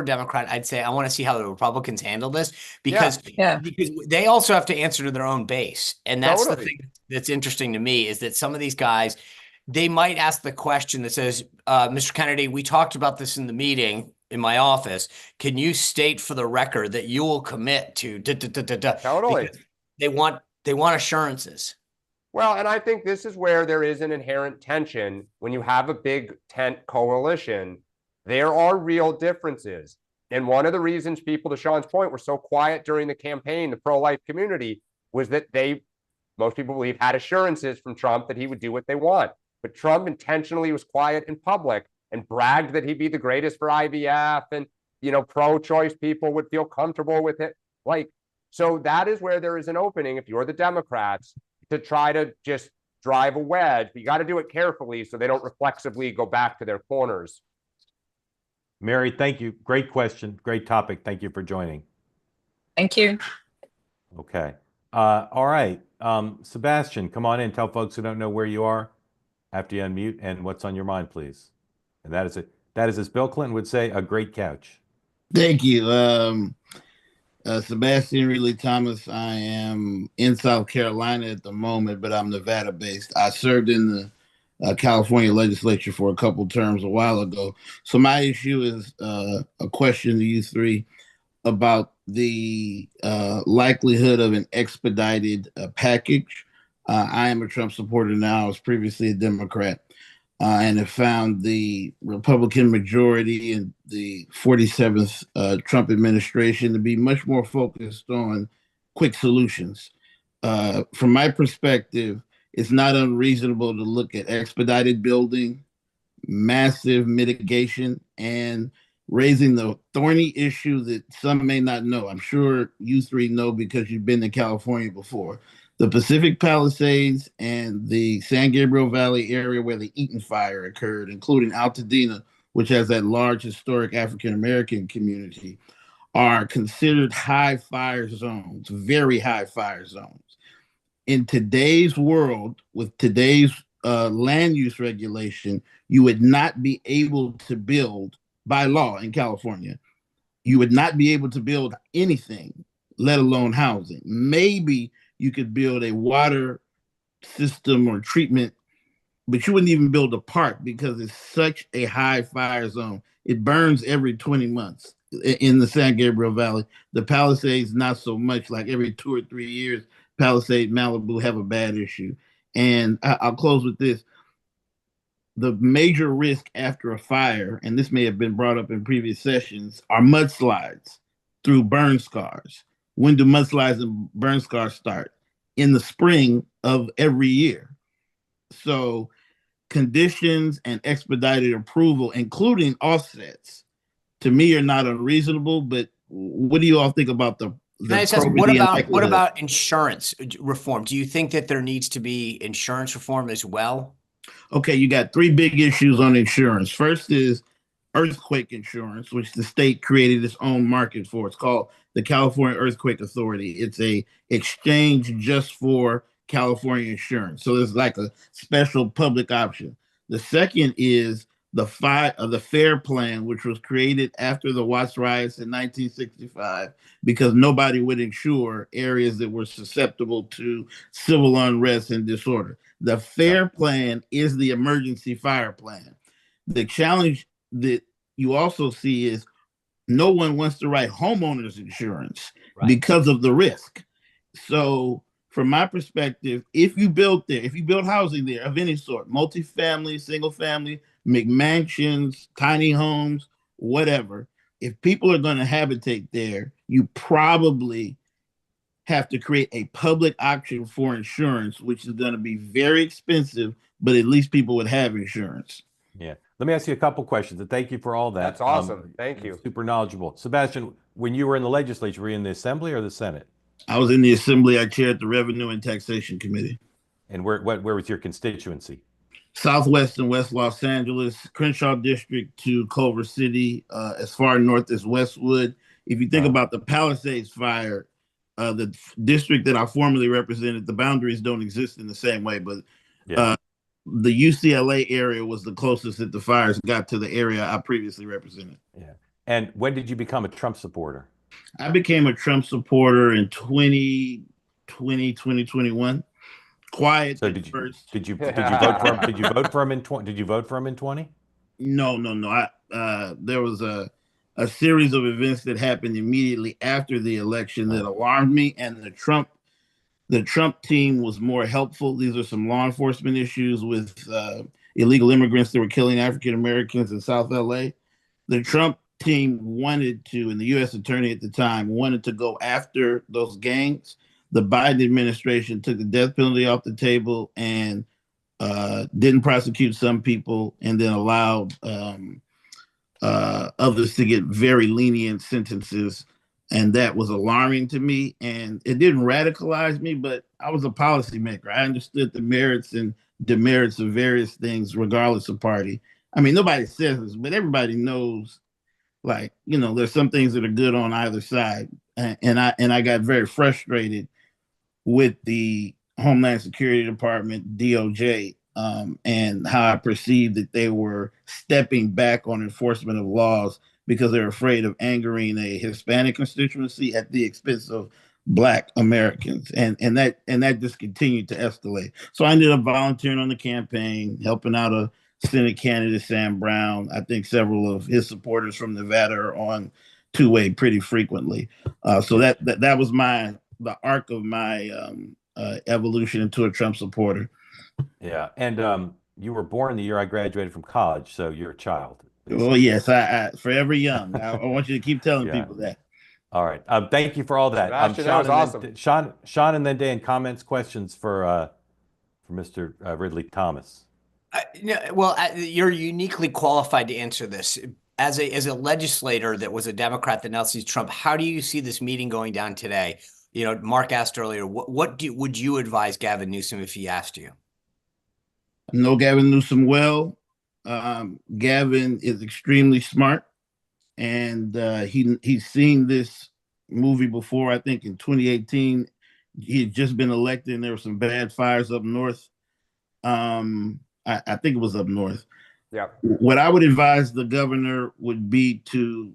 a Democrat, I'd say I want to see how the Republicans handle this because they also have to answer to their own base. And that's the thing that's interesting to me is that some of these guys, they might ask the question that says, Mr. Kennedy, we talked about this in the meeting in my office. Can you state for the record that you will commit to Totally. Because they want assurances. Well, and I think this is where there is an inherent tension. When you have a big tent coalition, there are real differences. And one of the reasons people, to Sean's point, were so quiet during the campaign, the pro-life community, was that most people believe, had assurances from Trump that he would do what they want. But Trump intentionally was quiet in public and bragged that he'd be the greatest for IVF and, pro-choice people would feel comfortable with it. So that is where there is an opening, if you're the Democrats, to try to just drive a wedge. But you got to do it carefully so they don't reflexively go back to their corners. Mary, thank you. Great question. Great topic. Thank you for joining. Thank you. Okay. All right. Sebastian, come on in. Tell folks who don't know where you are after you unmute and what's on your mind, please. And that is, as Bill Clinton would say, a great couch. Thank you. Sebastian Ridley Thomas. I am in South Carolina at the moment, but I'm Nevada based. I served in the California legislature for a couple terms a while ago. So my issue is a question to you three about the likelihood of an expedited package. I am a Trump supporter now. I was previously a Democrat. And have found the Republican majority and the 47th Trump administration to be much more focused on quick solutions. From my perspective, it's not unreasonable to look at expedited building, massive mitigation, and raising the thorny issue that some may not know. I'm sure you three know because you've been to California before. The Pacific Palisades and the San Gabriel Valley area where the Eaton fire occurred, including Altadena, which has that large historic African-American community, are considered high fire zones, very high fire zones. In today's world, with today's land use regulation, you would not be able to build by law in California. You would not be able to build anything, let alone housing. Maybe you could build a water system or treatment, but you wouldn't even build a park because it's such a high fire zone. It burns every 20 months in the San Gabriel Valley. The Palisades, not so much, like every 2 or 3 years, Palisade, Malibu have a bad issue. And I'll close with this. The major risk after a fire, and this may have been brought up in previous sessions, are mudslides through burn scars. When do mudslides and burn scars start? In the spring of every year. So conditions and expedited approval, including offsets, to me are not unreasonable. But what do you all think about the Can I just ask, what about insurance reform? Do you think that there needs to be insurance reform as well? Okay, you got 3 big issues on insurance. First is earthquake insurance, which the state created its own market for. It's called the California Earthquake Authority. It's a exchange just for California insurance. So there's like a special public option. The second is the FAIR plan, which was created after the Watts riots in 1965, because nobody would insure areas that were susceptible to civil unrest and disorder. The FAIR plan is the emergency fire plan. The challenge that you also see is no one wants to write homeowners insurance because of the risk. So from my perspective, if you build housing there of any sort, multifamily, single family, McMansions, tiny homes, whatever, if people are going to habitate there, you probably have to create a public auction for insurance, which is going to be very expensive, but at least people would have insurance. Yeah. Let me ask you a couple questions, and thank you for all that. That's awesome. Thank you. Super knowledgeable. Sebastian, when you were in the legislature, were you in the Assembly or the Senate? I was in the Assembly. I chaired the Revenue and Taxation Committee. And where was your constituency? Southwest and West Los Angeles, Crenshaw District to Culver City, as far north as Westwood. If you think about the Palisades fire, the district that I formerly represented, the boundaries don't exist in the same way, but the UCLA area was the closest that the fires got to the area I previously represented. Yeah. And when did you become a Trump supporter? I became a Trump supporter in 2021. Quiet. So did you vote for him? Did you vote for him in 20? Did you vote for him in 20? No. There was a series of events that happened immediately after the election that alarmed me, and the Trump team was more helpful. These are some law enforcement issues with illegal immigrants that were killing African Americans in South LA. The Trump team wanted to, and the U.S. attorney at the time wanted to go after those gangs. The Biden administration took the death penalty off the table and didn't prosecute some people, and then allowed others to get very lenient sentences. And that was alarming to me. And it didn't radicalize me, but I was a policymaker. I understood the merits and demerits of various things, regardless of party. I mean, nobody says this, but everybody knows, like, there's some things that are good on either side. And I got very frustrated with the Homeland Security Department, DOJ, and how I perceived that they were stepping back on enforcement of laws because they're afraid of angering a Hispanic constituency at the expense of Black Americans. And that just continued to escalate. So I ended up volunteering on the campaign, helping out a Senate candidate, Sam Brown. I think several of his supporters from Nevada are on two-way pretty frequently. So that was the arc of my evolution into a Trump supporter. Yeah. And you were born the year I graduated from college, so you're a child. Oh, yes. I forever young. I want you to keep telling people that. All right. Thank you for all that. Sebastian, that was awesome. Sean and then Dan, comments, questions for Mr. Ridley Thomas. You're uniquely qualified to answer this. As a legislator that was a Democrat that now sees Trump, how do you see this meeting going down today? Mark asked earlier, what would you advise Gavin Newsom if he asked you? I know Gavin Newsom well. Gavin is extremely smart, and he's seen this movie before. I think in 2018, he had just been elected, and there were some bad fires up north. I think it was up north. Yeah. What I would advise the governor would be to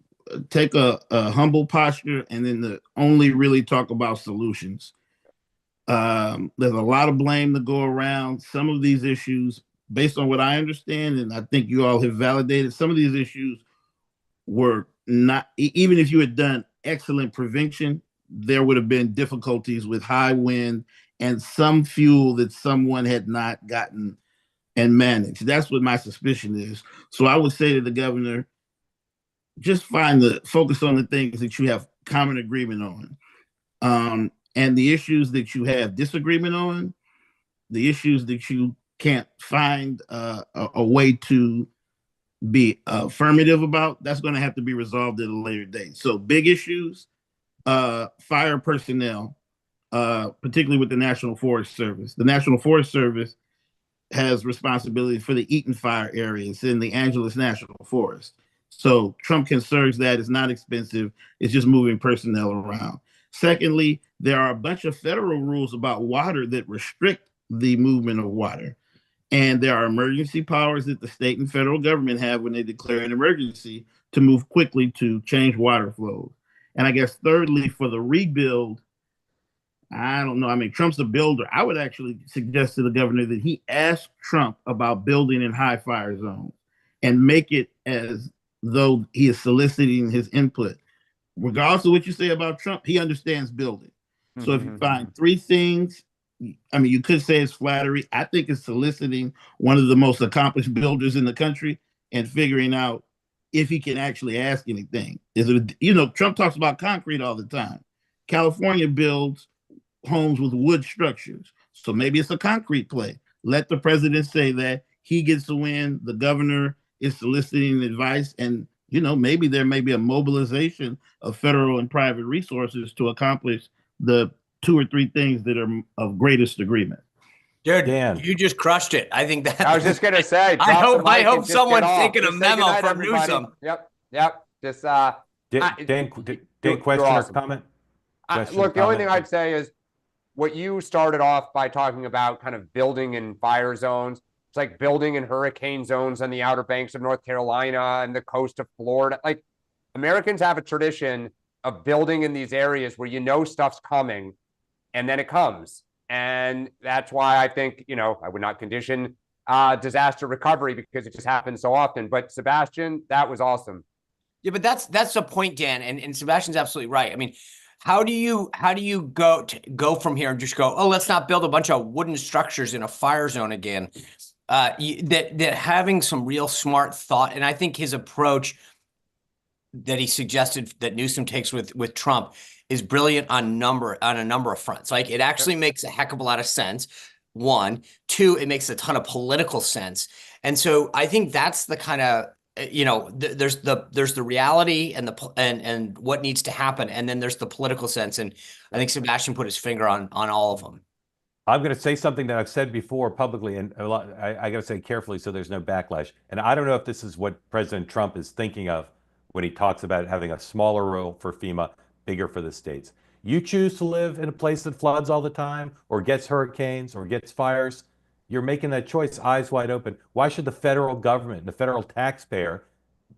take a humble posture and then to only really talk about solutions. There's a lot of blame to go around. Some of these issues, based on what I understand, and I think you all have validated, some of these issues were not, even if you had done excellent prevention, there would have been difficulties with high wind and some fuel that someone had not gotten and managed. That's what my suspicion is. So I would say to the governor, just focus on the things that you have common agreement on. And the issues that you have disagreement on, the issues that you can't find a way to be affirmative about, that's going to have to be resolved at a later date. So big issues, fire personnel, particularly with the National Forest Service. The National Forest Service has responsibility for the Eaton Fire areas in the Angeles National Forest. So Trump can surge that. It's not expensive. It's just moving personnel around. Secondly, there are a bunch of federal rules about water that restrict the movement of water. And there are emergency powers that the state and federal government have when they declare an emergency to move quickly to change water flows. And I guess thirdly, for the rebuild, I don't know. I mean, Trump's a builder. I would actually suggest to the governor that he ask Trump about building in high fire zones and make it as though he is soliciting his input. Regardless of what you say about Trump, he understands building. So if you find three things, I mean, you could say it's flattery. I think it's soliciting one of the most accomplished builders in the country and figuring out if he can actually ask anything. Trump talks about concrete all the time. California builds homes with wood structures. So maybe it's a concrete play. Let the president say that. He gets to win. The governor is soliciting advice. And, maybe there may be a mobilization of federal and private resources to accomplish the two or three things that are of greatest agreement. Dude, Dan, you just crushed it. I think that I was just gonna say. I hope someone's taking a memo from everybody. Newsom. Yep. Just Dan, question awesome. or comment? Look, the only thing I'd say is what you started off by talking about, kind of building in fire zones. It's like building in hurricane zones on the Outer Banks of North Carolina and the coast of Florida. Like, Americans have a tradition of building in these areas where stuff's coming, and then it comes. And that's why I think, I would not condition disaster recovery because it just happens so often. But Sebastian, that was awesome. Yeah, but that's the point, Dan, and Sebastian's absolutely right. I mean, how do you go from here and just go, oh, let's not build a bunch of wooden structures in a fire zone again? That having some real smart thought, and I think his approach that he suggested that Newsom takes with Trump is brilliant on a number of fronts. Like, it actually makes a heck of a lot of sense. One, two, it makes a ton of political sense. And so I think that's the kind of, there's the reality and what needs to happen. And then there's the political sense. And I think Sebastian put his finger on all of them. I'm going to say something that I've said before publicly, and I got to say carefully so there's no backlash. And I don't know if this is what President Trump is thinking of when he talks about having a smaller role for FEMA, bigger for the states. You choose to live in a place that floods all the time or gets hurricanes or gets fires, you're making that choice eyes wide open. Why should the federal government, the federal taxpayer,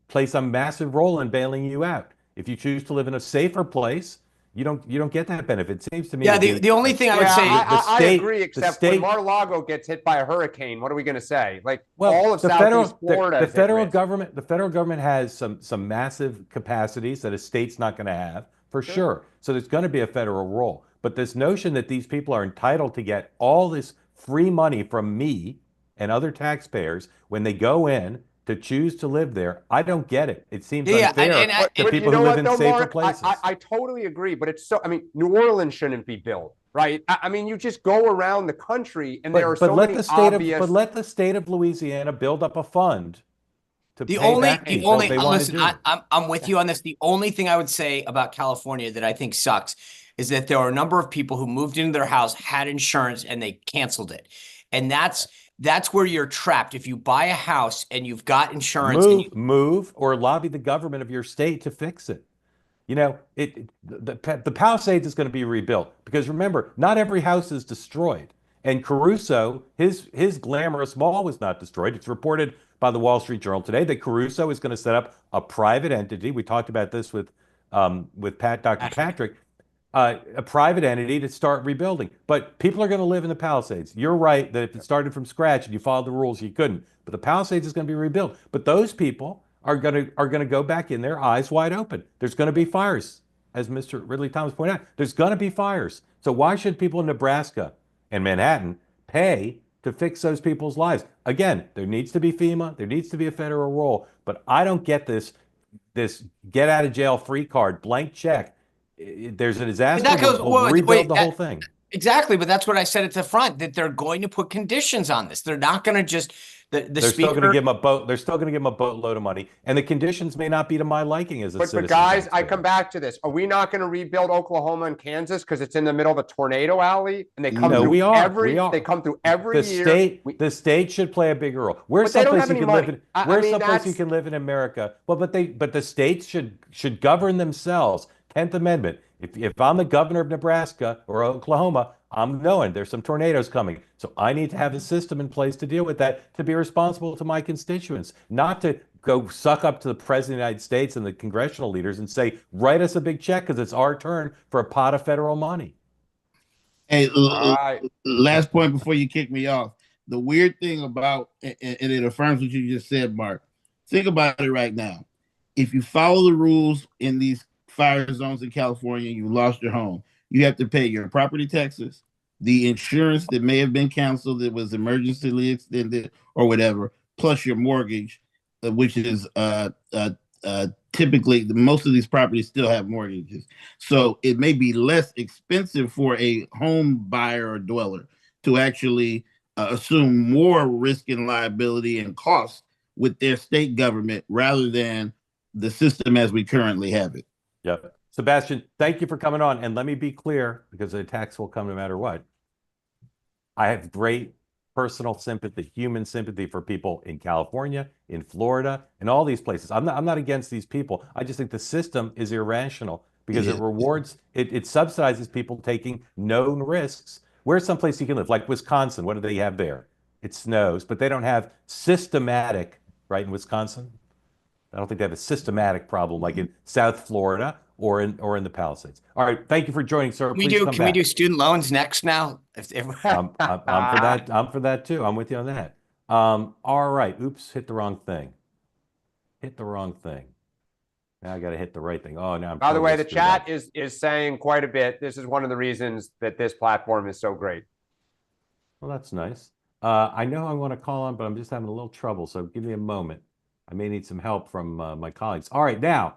play some massive role in bailing you out? If you choose to live in a safer place, you don't get that benefit. It seems to me. Yeah, the only thing I would say, I agree. Except when Mar-a-Lago gets hit by a hurricane, what are we going to say? Like, all of Southeast Florida. The federal government has some massive capacities that a state's not going to have, for sure. So there's going to be a federal role. But this notion that these people are entitled to get all this free money from me and other taxpayers when they go in to choose to live there, I don't get it. It seems unfair to people who live in safer places. I totally agree, but New Orleans shouldn't be built, right? I mean, you just go around the country and there are so many obvious... But let the state of Louisiana build up a fund to pay back people if they want to do it. I'm with you on this. The only thing I would say about California that I think sucks is that there are a number of people who moved into their house, had insurance, and they canceled it. And that's where you're trapped. If you buy a house and you've got insurance, move or lobby the government of your state to fix it. The Palisades is going to be rebuilt because remember, not every house is destroyed. And Caruso, his glamorous mall was not destroyed. It's reported by the Wall Street Journal today that Caruso is going to set up a private entity. We talked about this with Dr. Patrick, a private entity to start rebuilding. But people are going to live in the Palisades. You're right that if it started from scratch and you followed the rules, you couldn't. But the Palisades is going to be rebuilt. But those people are going to go back in there, eyes wide open. There's going to be fires, as Mr. Ridley Thomas pointed out. There's going to be fires. So why should people in Nebraska and Manhattan pay to fix those people's lives? Again, there needs to be FEMA. There needs to be a federal role. But I don't get this get out of jail free card, blank check. There's a disaster. But that goes, we'll rebuild the whole thing. Exactly, but that's what I said at the front, that they're going to put conditions on this. They're not going to just they're still going to give him a boat. They're still going to give him a boatload of money, and the conditions may not be to my liking as a citizen. But guys, I come back to this. Are we not going to rebuild Oklahoma and Kansas because it's in the middle of a tornado alley and they come through every year? The state should play a bigger role. Where's someplace you can live in? Where's someplace you can live in America? Well, but the states should govern themselves. 10th Amendment. If I'm the governor of Nebraska or Oklahoma, I'm knowing there's some tornadoes coming. So I need to have a system in place to deal with that, to be responsible to my constituents, not to go suck up to the president of the United States and the congressional leaders and say, write us a big check because it's our turn for a pot of federal money. Hey, last point before you kick me off. The weird thing about, and it affirms what you just said, Mark, think about it right now. If you follow the rules in these fire zones in California, you lost your home, you have to pay your property taxes, the insurance that may have been canceled that was emergency extended or whatever, plus your mortgage, which is typically most of these properties still have mortgages. So it may be less expensive for a home buyer or dweller to actually assume more risk and liability and costs with their state government rather than the system as we currently have it. Yep. Sebastian, thank you for coming on. And let me be clear, because the attacks will come no matter what. I have great personal sympathy, human sympathy for people in California, in Florida, and all these places. I'm not against these people. I just think the system is irrational because it rewards, it subsidizes people taking known risks. Where's someplace you can live? Like Wisconsin, what do they have there? It snows, but they don't have systematic, right, in Wisconsin? I don't think they have a systematic problem like in South Florida or in the Palisades. All right, thank you for joining, sir. Can we do student loans next now? I'm for that. I'm for that too. I'm with you on that. All right. Oops, hit the wrong thing. Hit the wrong thing. Now I got to hit the right thing. Oh, now I'm. By the way, the chat is saying quite a bit. This is one of the reasons that this platform is so great. Well, that's nice. I know I want to call on, but I'm just having a little trouble. So give me a moment. I may need some help from my colleagues. All right, now,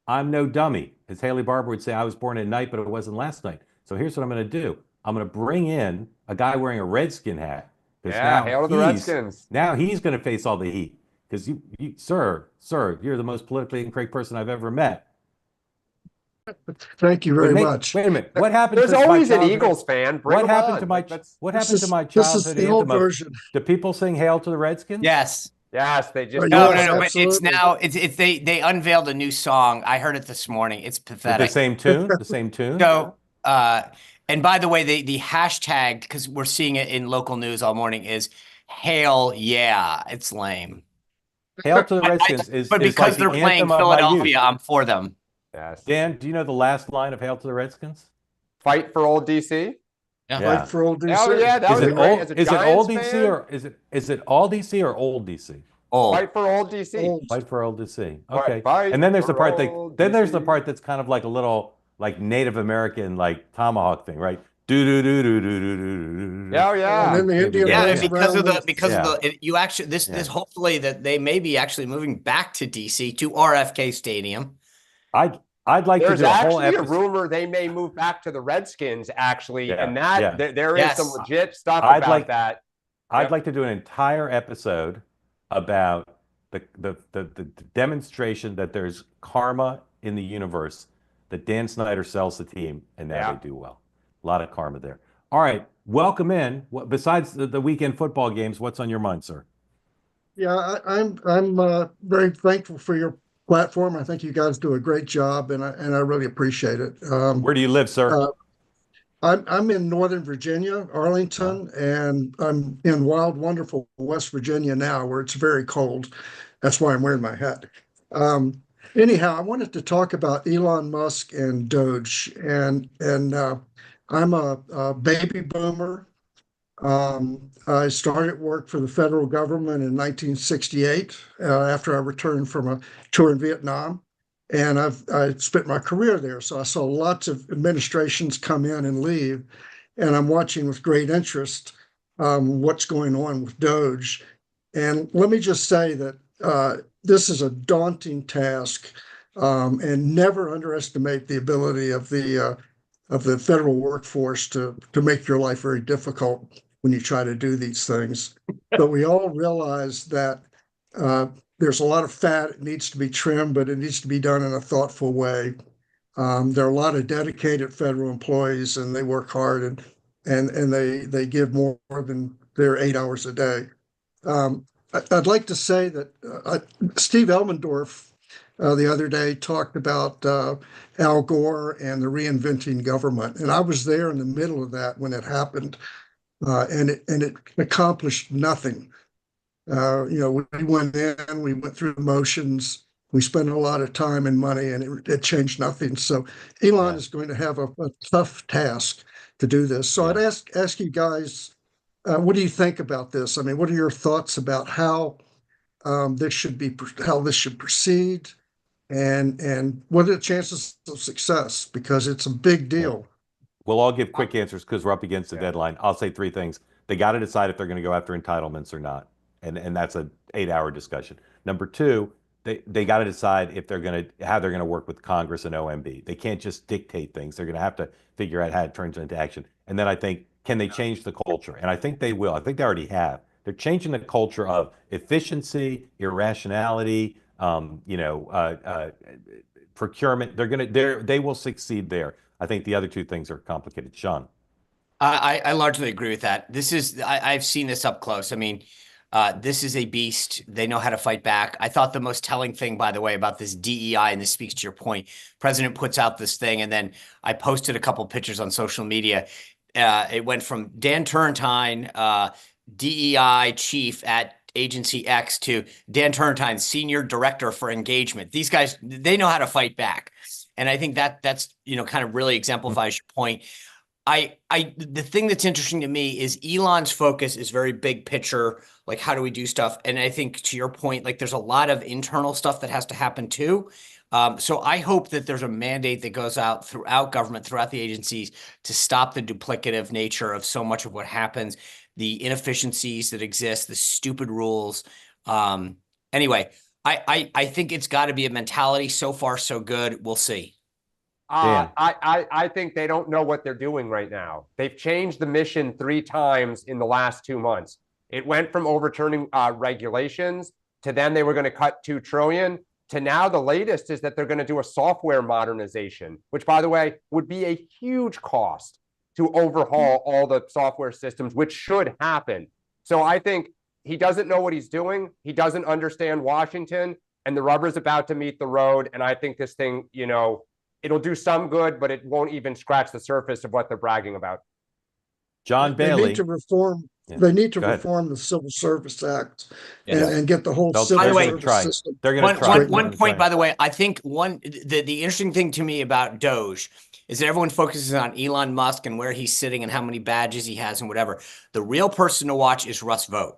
I'm no dummy. As Haley Barbour would say, I was born at night, but it wasn't last night. So here's what I'm going to do. I'm going to bring in a guy wearing a Redskin hat. Yeah, hail to the Redskins. Now he's going to face all the heat. Because sir, you're the most politically incorrect person I've ever met. Thank you very much. Wait a minute. What happened? There's always an Eagles fan. What happened to my childhood? This is the old version. Do people sing "Hail to the Redskins"? Yes. Yes, they just no. But it's now. They unveiled a new song. I heard it this morning. It's pathetic. The same tune. The same tune. So, and by the way, the hashtag, because we're seeing it in local news all morning, is "Hail Yeah." It's lame. Hail to the Redskins is. But because like they're playing Philadelphia, I'm for them. Yes. Dan, do you know the last line of "Hail to the Redskins"? Fight for old DC. Yeah. Fight for old DC. Oh yeah, that was great. Is it old DC or is it all DC or old DC? Old. Fight for old DC. Fight for old DC. Okay. Fight and then there's the part there's the part that's kind of like a little like Native American like tomahawk thing, right? Do do do do do do do do. Oh yeah. And then the Indian because of the you actually this hopefully that they may be actually moving back to DC to RFK Stadium. I'd like to do a whole episode. There's actually a rumor they may move back to the Redskins, actually, and that there is some legit stuff about that. I'd like to do an entire episode about the demonstration that there's karma in the universe, that Dan Snyder sells the team, and now they do well. A lot of karma there. All right, welcome in. Besides the weekend football games, what's on your mind, sir? Yeah, I'm very thankful for your platform. I think you guys do a great job, and I really appreciate it. Where do you live, sir? I'm in Northern Virginia, Arlington, and I'm in wild, wonderful West Virginia now, where it's very cold. That's why I'm wearing my hat. Um, Anyhow, I wanted to talk about Elon Musk and Doge, and I'm a baby boomer. I started work for the federal government in 1968 after I returned from a tour in Vietnam, and I spent my career there. So I saw lots of administrations come in and leave, and I'm watching with great interest what's going on with Doge. And let me just say that this is a daunting task, and never underestimate the ability of the federal workforce to make your life very difficult when you try to do these things. But we all realize that there's a lot of fat. It needs to be trimmed, but it needs to be done in a thoughtful way. There are a lot of dedicated federal employees, and they work hard and they give more than their 8 hours a day. I'd like to say that Steve Elmendorf the other day talked about Al Gore and the reinventing government, and I was there in the middle of that when it happened, and it accomplished nothing. We went in, we went through the motions, we spent a lot of time and money, and it changed nothing. So Elon is going to have a tough task to do this. So I'd ask you guys, what do you think about this? I mean, what are your thoughts about how this should proceed, and what are the chances of success? Because it's a big deal. We'll all give quick answers because we're up against the deadline. I'll say three things. They got to decide if they're going to go after entitlements or not. And that's an 8-hour discussion. Number two, they got to decide if how they're going to work with Congress and OMB. They can't just dictate things. They're going to have to figure out how it turns into action. And then I think, can they change the culture? And I think they will. I think they already have. They're changing the culture of efficiency, irrationality, procurement. They will succeed there. I think the other two things are complicated. Sean. I largely agree with that. I've seen this up close. I mean, this is a beast. They know how to fight back. I thought the most telling thing, by the way, about this DEI, and this speaks to your point, President puts out this thing, and then I posted a couple pictures on social media. It went from Dan Turrentine, DEI chief at Agency X, to Dan Turrentine, senior director for engagement. These guys, they know how to fight back. And I think that's, kind of really exemplifies your point. The thing that's interesting to me is Elon's focus is very big picture, like how do we do stuff? And I think to your point, like there's a lot of internal stuff that has to happen too. So I hope that there's a mandate that goes out throughout government, throughout the agencies, to stop the duplicative nature of so much of what happens, the inefficiencies that exist, the stupid rules. Anyway, I think it's got to be a mentality. So far, so good. We'll see. I think they don't know what they're doing right now. They've changed the mission 3 times in the last 2 months. It went from overturning regulations to then they were going to cut $2 trillion to now the latest is that they're going to do a software modernization, which, by the way, would be a huge cost to overhaul all the software systems, which should happen. So I think he doesn't know what he's doing. He doesn't understand Washington, and the rubber's about to meet the road. And I think this thing, it'll do some good, but it won't even scratch the surface of what they're bragging about. John Bailey. They need to reform. Yeah. They need to reform the Civil Service Act and get the whole civil service system. They're going to try. One point, by the way, I think the interesting thing to me about Doge is that everyone focuses on Elon Musk and where he's sitting and how many badges he has and whatever. The real person to watch is Russ Vought.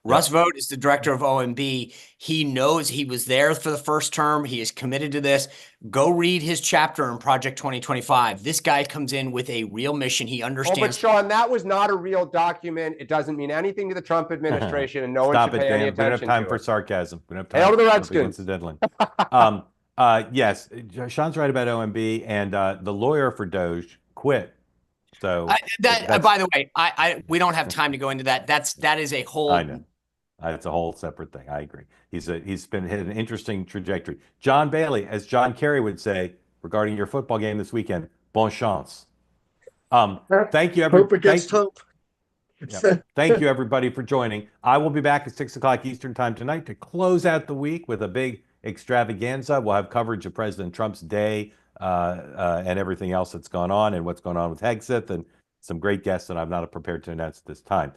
Russ Vought is the director of OMB. He knows, he was there for the first term. He is committed to this. Go read his chapter in Project 2025. This guy comes in with a real mission. He understands. But Sean, that was not a real document. It doesn't mean anything to the Trump administration, and no one should pay any attention to it. We don't have time for sarcasm. We don't have time. Hail to the Redskins. The deadline. Yes, Sean's right about OMB, and the lawyer for Doge quit. So by the way, we don't have time to go into that. That is a whole. I know. It's a whole separate thing. I agree. He's been hit an interesting trajectory. John Bailey, as John Kerry would say regarding your football game this weekend, bon chance. Thank you, everybody. Hope against hope. Yeah. Thank you, everybody, for joining. I will be back at 6 o'clock Eastern time tonight to close out the week with a big extravaganza. We'll have coverage of President Trump's day and everything else that's gone on and what's going on with Hegseth and some great guests that I'm not prepared to announce at this time.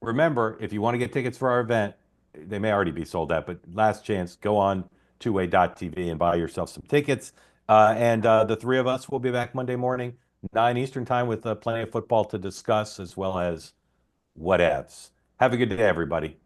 Remember, if you want to get tickets for our event, they may already be sold out, but last chance, go on twoway.tv and buy yourself some tickets. And the three of us will be back Monday morning, 9 Eastern time, with plenty of football to discuss as well as whatevs. Have a good day, everybody.